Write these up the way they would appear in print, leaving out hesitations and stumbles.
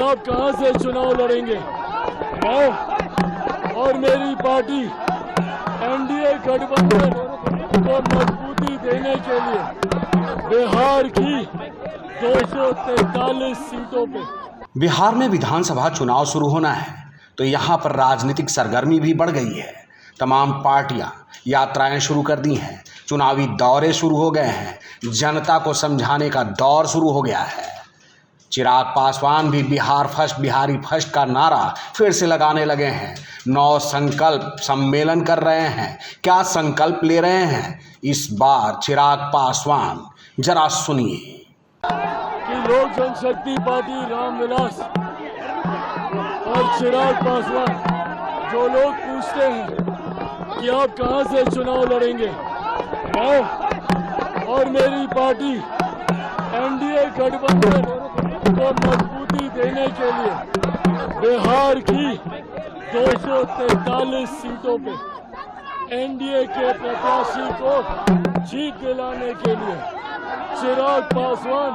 आप कहां से चुनाव लड़ेंगे। मैं और मेरी पार्टी एनडीए गठबंधन को मजबूती देने के लिए बिहार की 243 सीटों पे। बिहार में विधानसभा चुनाव शुरू होना है तो यहाँ पर राजनीतिक सरगर्मी भी बढ़ गई है। तमाम पार्टियां यात्राएं शुरू कर दी हैं, चुनावी दौरे शुरू हो गए हैं, जनता को समझाने का दौर शुरू हो गया है। चिराग पासवान भी बिहार फर्स्ट बिहारी फर्स्ट का नारा फिर से लगाने लगे हैं। 9 संकल्प सम्मेलन कर रहे हैं। क्या संकल्प ले रहे हैं इस बार चिराग पासवान, जरा सुनिए। कि लोक जनशक्ति पार्टी रामविलास और चिराग पासवान, जो लोग पूछते हैं कि आप कहां से चुनाव लड़ेंगे, मैं और मेरी पार्टी एनडीए गठबंधन को मजबूती देने के लिए बिहार की 243 सीटों पे एनडीए के प्रत्याशी को जीत दिलाने के लिए चिराग पासवान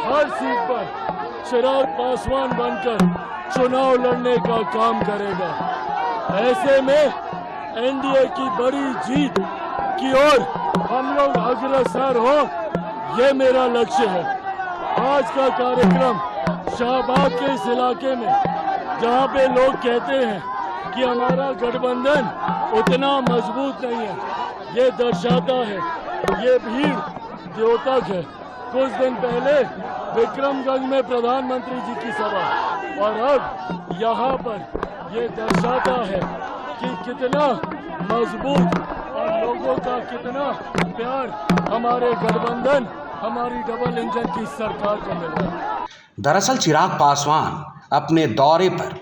हर सीट पर चिराग पासवान बनकर चुनाव लड़ने का काम करेगा। ऐसे में एनडीए की बड़ी जीत की ओर हम लोग अग्रसर हो, ये मेरा लक्ष्य है। आज का कार्यक्रम शाहबाद के इस इलाके में, जहां पे लोग कहते हैं कि हमारा गठबंधन उतना मजबूत नहीं है, ये दर्शाता है ये भीड़ द्योतक है। कुछ दिन पहले विक्रमगंज में प्रधानमंत्री जी की सभा, और अब यहाँ पर ये दर्शाता है कि कितना मजबूत और लोगों का कितना प्यार हमारे गठबंधन, हमारी डबल इंजन की सरकार को मिल रहा है। दरअसल चिराग पासवान अपने दौरे पर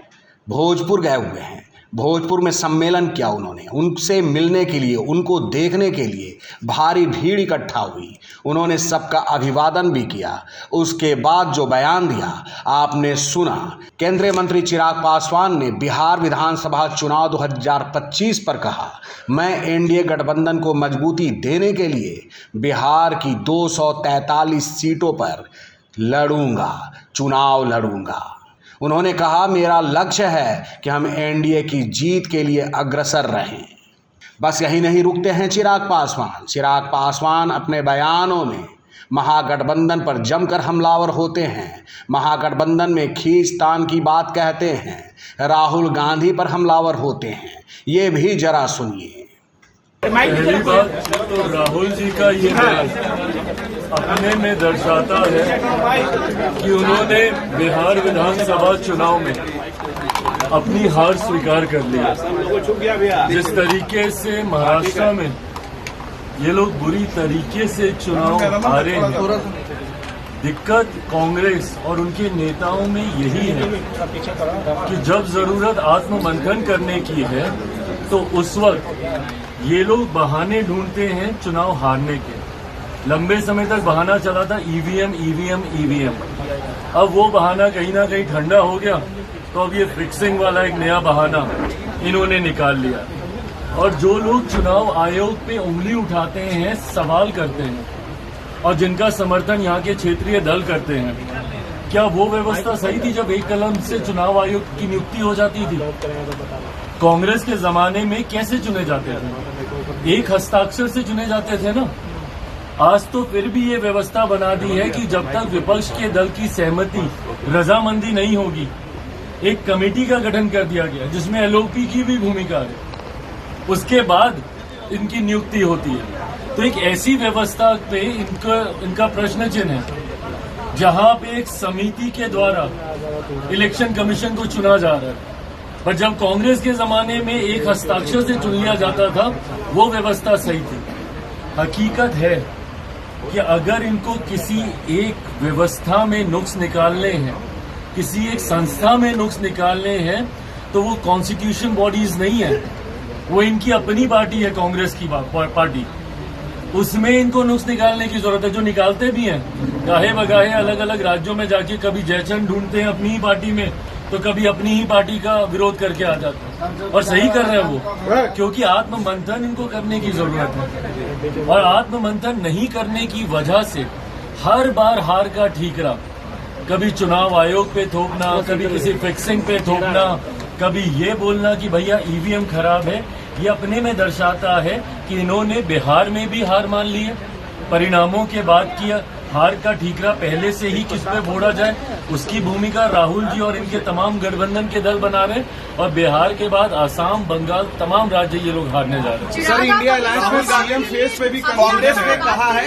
भोजपुर गए हुए हैं। भोजपुर में सम्मेलन किया उन्होंने। उनसे मिलने के लिए, उनको देखने के लिए भारी भीड़ इकट्ठा हुई। उन्होंने सबका अभिवादन भी किया। उसके बाद जो बयान दिया आपने सुना। केंद्रीय मंत्री चिराग पासवान ने बिहार विधानसभा चुनाव 2025 पर कहा, मैं एनडीए गठबंधन को मजबूती देने के लिए बिहार की 243 सीटों पर लड़ूंगा, चुनाव लड़ूंगा। उन्होंने कहा, मेरा लक्ष्य है कि हम एनडीए की जीत के लिए अग्रसर रहें। बस यही नहीं रुकते हैं चिराग पासवान। चिराग पासवान अपने बयानों में महागठबंधन पर जमकर हमलावर होते हैं। महागठबंधन में खींचतान की बात कहते हैं। राहुल गांधी पर हमलावर होते हैं। ये भी जरा सुनिए। पहली बात तो राहुल जी का ये अपने में दर्शाता है कि उन्होंने बिहार विधानसभा चुनाव में अपनी हार स्वीकार कर ली। जिस तरीके से महाराष्ट्र में ये लोग बुरी तरीके से चुनाव हारे हैं, दिक्कत कांग्रेस और उनके नेताओं में यही है कि जब जरूरत आत्ममंथन करने की है तो उस वक्त ये लोग बहाने ढूंढते हैं चुनाव हारने के। लंबे समय तक बहाना चला था ईवीएम ईवीएम ईवीएम। अब वो बहाना कहीं ना कहीं ठंडा हो गया, तो अब ये फिक्सिंग वाला एक नया बहाना इन्होंने निकाल लिया। और जो लोग चुनाव आयोग पे उंगली उठाते हैं, सवाल करते हैं, और जिनका समर्थन यहाँ के क्षेत्रीय दल करते हैं, क्या वो व्यवस्था सही थी जब एक कलम से चुनाव आयोग की नियुक्ति हो जाती थी? कांग्रेस के जमाने में कैसे चुने जाते थे? एक हस्ताक्षर से चुने जाते थे ना। आज तो फिर भी ये व्यवस्था बना दी है कि जब तक विपक्ष के दल की सहमति, रजामंदी नहीं होगी, एक कमेटी का गठन कर दिया गया जिसमें एलओपी की भी भूमिका है, उसके बाद इनकी नियुक्ति होती है। तो एक ऐसी व्यवस्था पे इनका प्रश्न चिन्ह है जहां पे एक समिति के द्वारा इलेक्शन कमीशन को चुना जा रहा है। पर जब कांग्रेस के जमाने में एक हस्ताक्षर से चुन लिया जाता था, वो व्यवस्था सही थी। हकीकत है कि अगर इनको किसी एक व्यवस्था में नुक्स निकालने हैं, किसी एक संस्था में नुक्स निकालने हैं, तो वो कॉन्स्टिट्यूशन बॉडीज नहीं है, वो इनकी अपनी पार्टी है, कांग्रेस की पार्टी। उसमें इनको नुक्स निकालने की जरूरत है, जो निकालते भी हैं। गाहे बगाहे अलग अलग राज्यों में जाके कभी जयचंद ढूंढते हैं अपनी ही पार्टी में, तो कभी अपनी ही पार्टी का विरोध करके आ जाते हैं। और सही कर रहे हैं वो, क्योंकि आत्ममंथन इनको करने की जरूरत है। और आत्ममंथन नहीं करने की वजह से हर बार हार का ठीकरा कभी चुनाव आयोग पे थोपना, कभी किसी फिक्सिंग पे थोपना, कभी ये बोलना कि भैया ईवीएम खराब है, ये अपने में दर्शाता है कि इन्होंने बिहार में भी हार मान ली है। परिणामों के बाद किया हार का ठीकरा पहले से ही किस पे फोड़ा जाए, उसकी भूमिका राहुल जी और इनके तमाम गठबंधन के दल बना रहे हैं। और बिहार के बाद आसाम, बंगाल, तमाम राज्य ये लोग हारने जा रहे हैं। सर, इंडिया अलायंस में सीएम फेस पे भी कांग्रेस ने कहा है,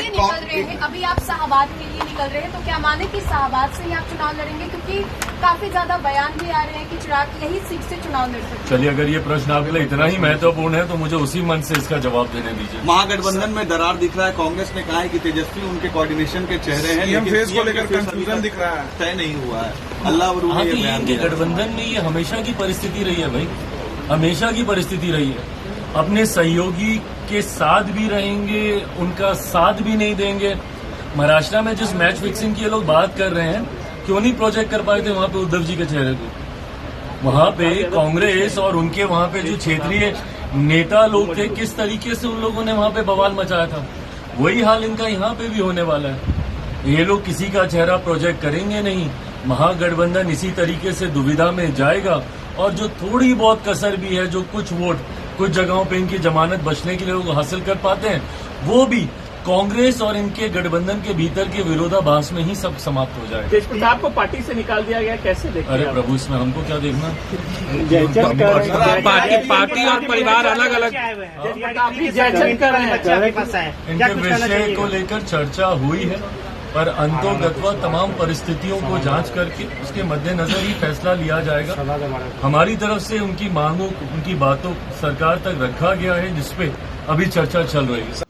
अभी आप शाहबाद के लिए निकल रहे हैं, तो क्या माने कि शाहबाद से ही आप चुनाव लड़ेंगे? क्योंकि काफी ज्यादा बयान भी आ रहे हैं कि चिराग यही सीट से चुनाव लड़ सकते हैं। चलिए, अगर ये प्रश्न आपके लिए इतना ही महत्वपूर्ण है तो मुझे उसी मन से इसका जवाब देने दीजिए। महागठबंधन में दरार दिख रहा है। कांग्रेस ने कहा है कि तेजस्वी उनके कोऑर्डिनेशन के चेहरे हैं, सीएम फेस को लेकर कंफ्यूजन दिख रहा है, तय नहीं हुआ है। अल्लाह हाँ, तो ये इनके गठबंधन में ये हमेशा की परिस्थिति रही है भाई, हमेशा की परिस्थिति रही है। अपने सहयोगी के साथ भी रहेंगे, उनका साथ भी नहीं देंगे। महाराष्ट्र में जिस मैच फिक्सिंग की ये लोग बात कर रहे हैं, क्यों नहीं प्रोजेक्ट कर पाए थे वहां पे उद्धव जी के चेहरे को? वहां पे कांग्रेस और उनके वहां पे जो क्षेत्रीय नेता लोग थे, किस तरीके से उन लोगों ने वहां पे बवाल मचाया था, वही हाल इनका यहाँ पे भी होने वाला है। ये लोग किसी का चेहरा प्रोजेक्ट करेंगे नहीं। महागठबंधन इसी तरीके से दुविधा में जाएगा और जो थोड़ी बहुत कसर भी है, जो कुछ वोट कुछ जगहों पे इनकी जमानत बचने के लिए लोग हासिल कर पाते हैं, वो भी कांग्रेस और इनके गठबंधन के भीतर के विरोधाभास में ही सब समाप्त हो जाएगा। तेज प्रताप को पार्टी से निकाल दिया गया, कैसे देखते हैं? अरे प्रभु, इसमें हमको क्या देखना? पार्टी और परिवार अलग अलग इनके विषय को लेकर चर्चा हुई है, पर अंतोगत्वा तमाम परिस्थितियों को जांच करके उसके मद्देनजर ही फैसला लिया जाएगा। हमारी तरफ से उनकी मांगों, उनकी बातों सरकार तक रखा गया है, जिसपे अभी चर्चा चल रही है।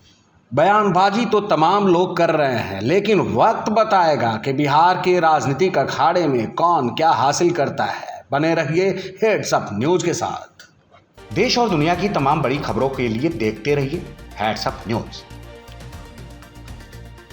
बयानबाजी तो तमाम लोग कर रहे हैं, लेकिन वक्त बताएगा कि बिहार के राजनीतिक अखाड़े में कौन क्या हासिल करता है। बने रहिए हेड्स अप न्यूज के साथ। देश और दुनिया की तमाम बड़ी खबरों के लिए देखते रहिए हेड्स अप न्यूज।